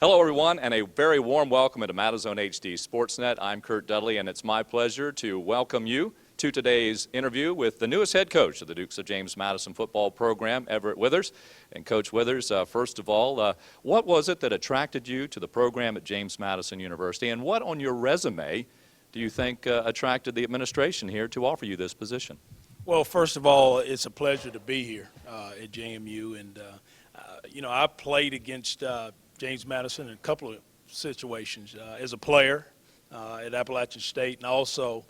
Hello, everyone, and a very warm welcome to MadiZONE HD SportsNet. I'm Curt Dudley, and it's my pleasure to welcome you to today's interview with the newest head coach of the Dukes of James Madison football program, Everett Withers. And Coach Withers, first of all, what was it that attracted you to the program at James Madison University, and what on your resume do you think attracted the administration here to offer you this position? Well, first of all, it's a pleasure to be here at JMU, and I played against James Madison in a couple of situations as a player at Appalachian State, and also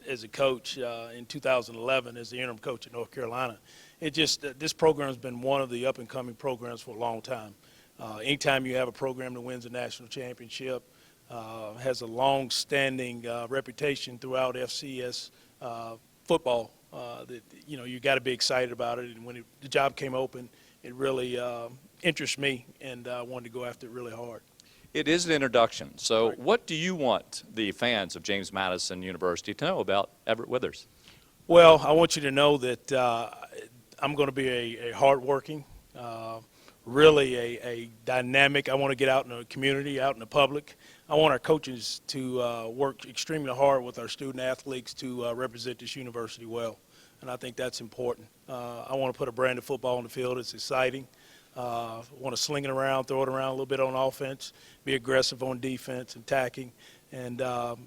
as a coach in 2011 as the interim coach at North Carolina. This program has been one of the up-and-coming programs for a long time. Anytime you have a program that wins a national championship, has a long-standing reputation throughout FCS football, you got to be excited about it. And when the job came open, it really interests me, and I wanted to go after it really hard. It is an introduction. So Right. what do you want the fans of James Madison University to know about Everett Withers? Well, I want you to know that I'm going to be a hardworking, really a dynamic. I want to get out in the community, out in the public. I want our coaches to work extremely hard with our student athletes to represent this university well, and I think that's important. I want to put a brand of football on the field. It's exciting. I want to sling it around, throw it around a little bit on offense, be aggressive on defense and attacking, and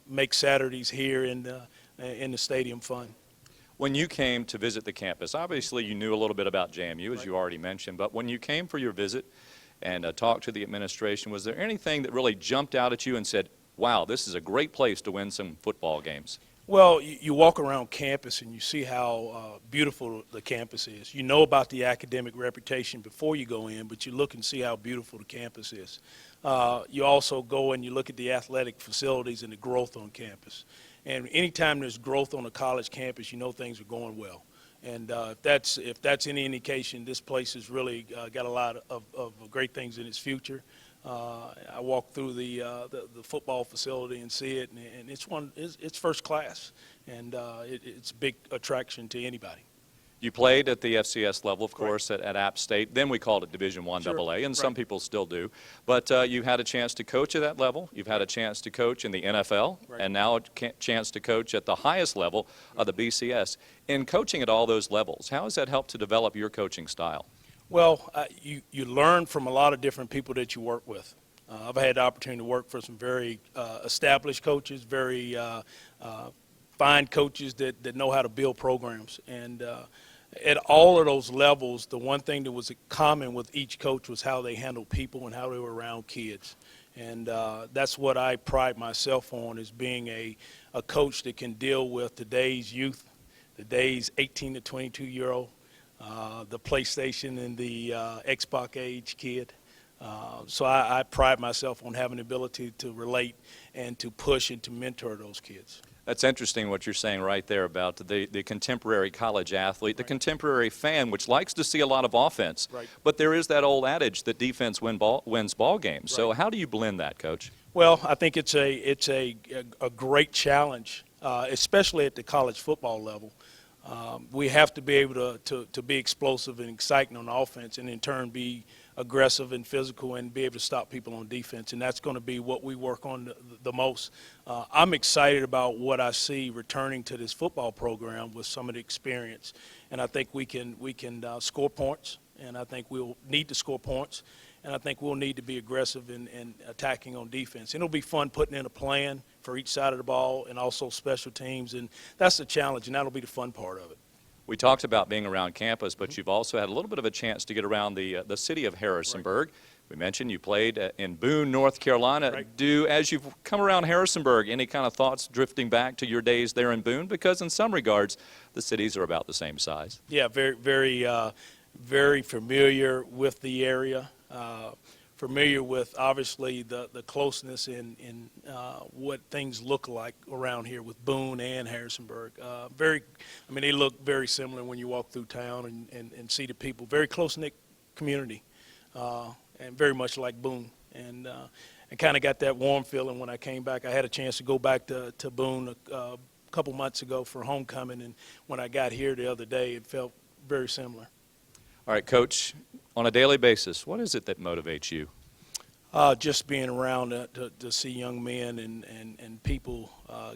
make Saturdays here in the stadium fun. When you came to visit the campus, obviously you knew a little bit about JMU, as Right. you already mentioned, but when you came for your visit and talked to the administration, was there anything that really jumped out at you and said, wow, this is a great place to win some football games? Well, you walk around campus and you see how beautiful the campus is. You know about the academic reputation before you go in, but you look and see how beautiful the campus is. You also go and you look at the athletic facilities and the growth on campus. And anytime there's growth on a college campus, you know things are going well. And if that's any indication, this place has really got a lot of great things in its future. I walk through the football facility and see it, and it's first class, and it's a big attraction to anybody. You played at the FCS level, of course, Right. at App State. Then we called it Division I Sure. AA, and Right. some people still do. But you had a chance to coach at that level. You've had a chance to coach in the NFL, Right. and now a chance to coach at the highest level of the BCS. In coaching at all those levels, how has that helped to develop your coaching style? Well, you learn from a lot of different people that you work with. I've had the opportunity to work for some very established coaches, very fine coaches that know how to build programs. And at all of those levels, the one thing that was common with each coach was how they handled people and how they were around kids. And that's what I pride myself on, is being a coach that can deal with today's youth, today's 18 to 22-year-old, the PlayStation and the Xbox age kid. So I pride myself on having the ability to relate and to push and to mentor those kids. That's interesting what you're saying right there about the contemporary college athlete, the contemporary fan, which likes to see a lot of offense. Right. But there is that old adage that defense wins ball games. So Right. how do you blend that, Coach? Well, I think it's a great challenge, especially at the college football level. We have to be able to be explosive and exciting on offense, and in turn be aggressive and physical and be able to stop people on defense, and that's going to be what we work on the most. I'm excited about what I see returning to this football program with some of the experience, and I think we can score points, and I think we'll need to score points, and I think we'll need to be aggressive in attacking on defense. And it'll be fun putting in a plan for each side of the ball and also special teams, and that's the challenge, and that'll be the fun part of it. We talked about being around campus, but you've also had a little bit of a chance to get around the city of Harrisonburg. Right. We mentioned you played in Boone, North Carolina. Right. As you've come around Harrisonburg, any kind of thoughts drifting back to your days there in Boone? Because in some regards, the cities are about the same size. Yeah, very familiar with the area. Familiar with, obviously, the closeness in what things look like around here with Boone and Harrisonburg. They look very similar when you walk through town and see the people. Very close-knit community, and very much like Boone. And I kind of got that warm feeling when I came back. I had a chance to go back to Boone a couple months ago for homecoming, and when I got here the other day, it felt very similar. All right, Coach, on a daily basis, what is it that motivates you? Just being around to see young men and people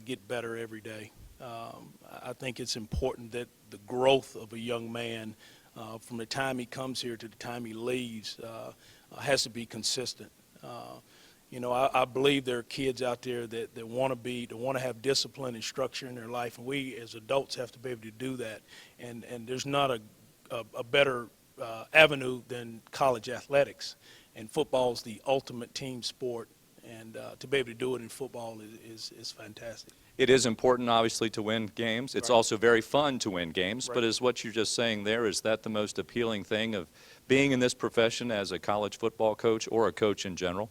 get better every day. I think it's important that the growth of a young man from the time he comes here to the time he leaves has to be consistent. I believe there are kids out there that want to have discipline and structure in their life, and we as adults have to be able to do that. And there's not a better avenue than college athletics. And football is the ultimate team sport, and to be able to do it in football is fantastic. It is important, obviously, to win games. It's Right. also very fun to win games. Right. But is what you're just saying there, is that the most appealing thing of being in this profession as a college football coach or a coach in general?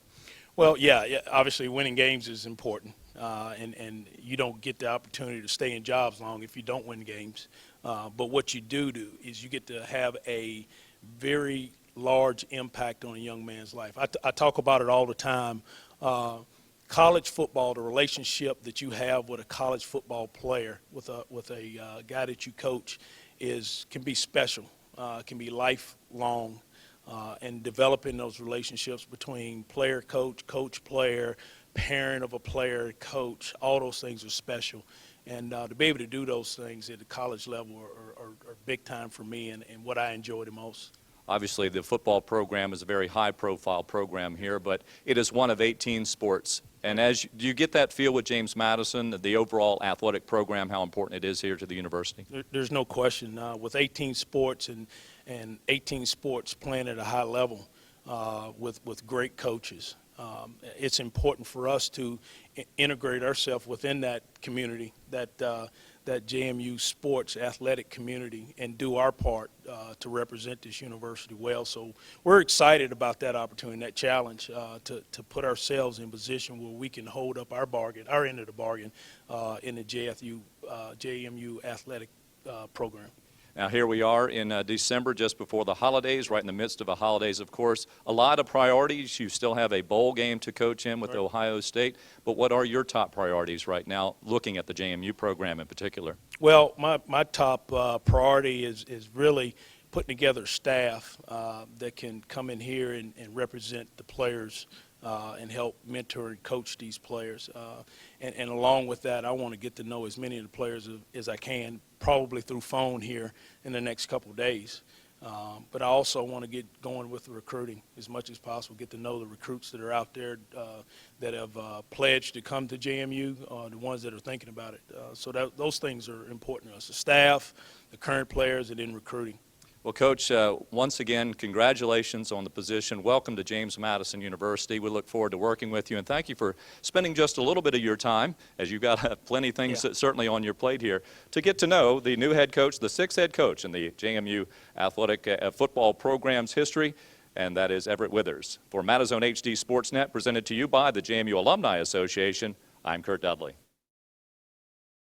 Well, yeah, obviously winning games is important, and you don't get the opportunity to stay in jobs long if you don't win games. But what you do is you get to have a very large impact on a young man's life. I talk about it all the time. College football, the relationship that you have with a college football player, with a guy that you coach, can be special, can be lifelong. And developing those relationships between player, coach, player, parent of a player, coach, all those things are special. And to be able to do those things at the college level are big time for me and what I enjoy the most. Obviously, the football program is a very high-profile program here, but it is one of 18 sports. And do you get that feel with James Madison, the overall athletic program, how important it is here to the university? There's no question. With 18 sports and 18 sports playing at a high level with great coaches, it's important for us to integrate ourselves within that community, that JMU sports athletic community, and do our part to represent this university well. So we're excited about that opportunity, that challenge, to put ourselves in position where we can hold up our end of the bargain in the JMU athletic program. Now, here we are in December, just before the holidays, right in the midst of the holidays, of course. A lot of priorities. You still have a bowl game to coach in with Right. Ohio State. But what are your top priorities right now, looking at the JMU program in particular? Well, my top priority is really putting together staff that can come in here and represent the players and help mentor and coach these players. And along with that, I want to get to know as many of the players as I can, probably through phone here in the next couple of days. But I also want to get going with the recruiting as much as possible, get to know the recruits that are out there that have pledged to come to JMU, the ones that are thinking about it. So those things are important to us, the staff, the current players, and then recruiting. Well, Coach, once again, congratulations on the position. Welcome to James Madison University. We look forward to working with you, and thank you for spending just a little bit of your time, as you've got plenty of things certainly on your plate here, to get to know the new head coach, the sixth head coach in the JMU athletic football program's history, and that is Everett Withers. For MadiZONE HD SportsNet, presented to you by the JMU Alumni Association, I'm Curt Dudley.